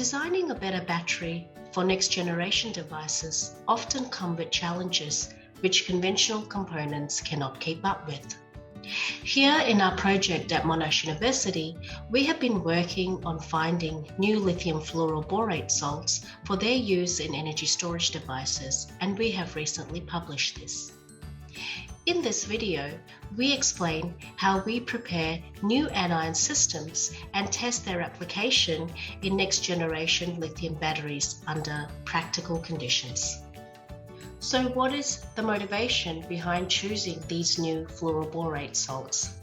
Designing a better battery for next-generation devices often come with challenges which conventional components cannot keep up with. Here in our project at Monash University, we have been working on finding new lithium fluoroborate salts for their use in energy storage devices, and we have recently published this. In this video, we explain how we prepare new anion systems and test their application in next-generation lithium batteries under practical conditions. So what is the motivation behind choosing these new fluoroborate salts?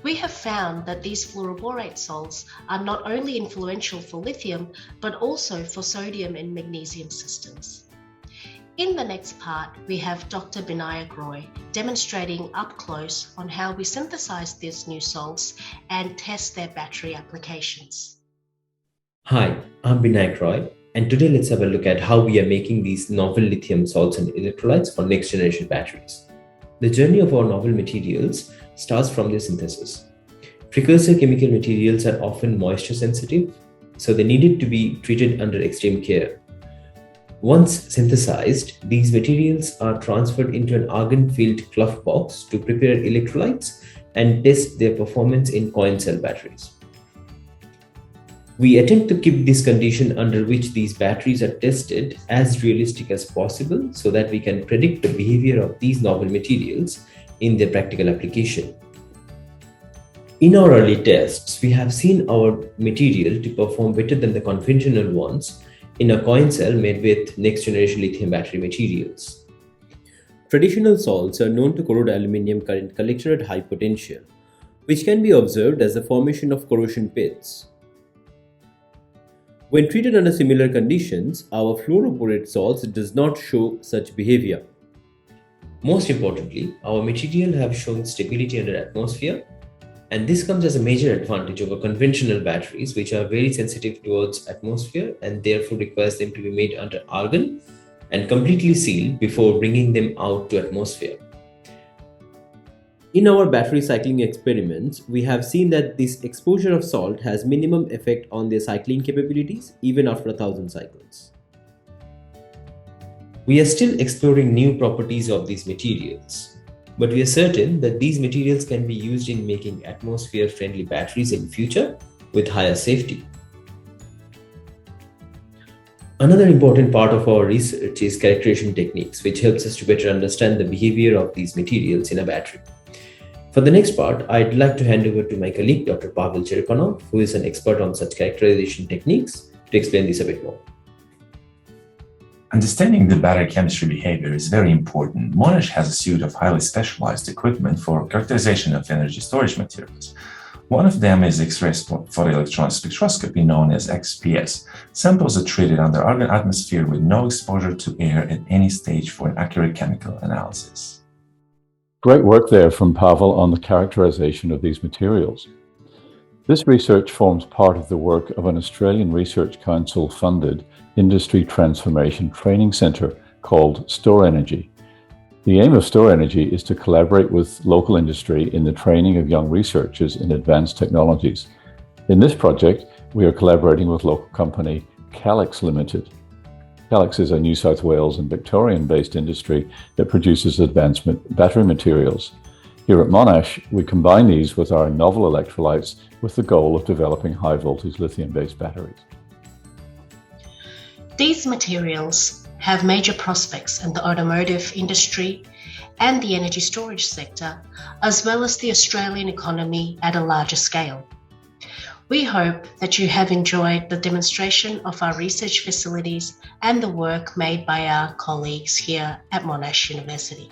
We have found that these fluoroborate salts are not only influential for lithium, but also for sodium and magnesium systems. In the next part, we have Dr. Binayak Roy demonstrating up close on how we synthesize these new salts and test their battery applications. Hi, I'm Binayak Roy, and today let's have a look at how we are making these novel lithium salts and electrolytes for next generation batteries. The journey of our novel materials starts from their synthesis. Precursor chemical materials are often moisture sensitive, so they needed to be treated under extreme care. Once synthesized, these materials are transferred into an argon-filled cloth box to prepare electrolytes and test their performance in coin cell batteries. We attempt to keep this condition under which these batteries are tested as realistic as possible so that we can predict the behavior of these novel materials in their practical application. In our early tests, we have seen our material to perform better than the conventional ones in a coin cell made with next-generation lithium battery materials. Traditional salts are known to corrode aluminium current collector at high potential, which can be observed as the formation of corrosion pits. When treated under similar conditions, our fluoroborate salts does not show such behavior. Most importantly, our material have shown stability under atmosphere, and this comes as a major advantage over conventional batteries, which are very sensitive towards atmosphere and therefore requires them to be made under argon and completely sealed before bringing them out to atmosphere. In our battery cycling experiments, we have seen that this exposure of salt has minimum effect on their cycling capabilities even after 1,000 cycles. We are still exploring new properties of these materials, but we are certain that these materials can be used in making atmosphere-friendly batteries in future with higher safety. Another important part of our research is characterization techniques, which helps us to better understand the behavior of these materials in a battery. For the next part, I'd like to hand over to my colleague, Dr. Pavel Cherkonov, who is an expert on such characterization techniques, to explain this a bit more. Understanding the battery chemistry behavior is very important. Monash has a suite of highly specialized equipment for characterization of energy storage materials. One of them is X-ray photoelectron spectroscopy, known as XPS. Samples are treated under argon atmosphere with no exposure to air at any stage for an accurate chemical analysis. Great work there from Pavel on the characterization of these materials. This research forms part of the work of an Australian Research Council-funded industry transformation training centre called Storenergy. The aim of Storenergy is to collaborate with local industry in the training of young researchers in advanced technologies. In this project, we are collaborating with local company Calix Limited. Calix is a New South Wales and Victorian-based industry that produces advanced battery materials. Here at Monash, we combine these with our novel electrolytes with the goal of developing high-voltage lithium-based batteries. These materials have major prospects in the automotive industry and the energy storage sector, as well as the Australian economy at a larger scale. We hope that you have enjoyed the demonstration of our research facilities and the work made by our colleagues here at Monash University.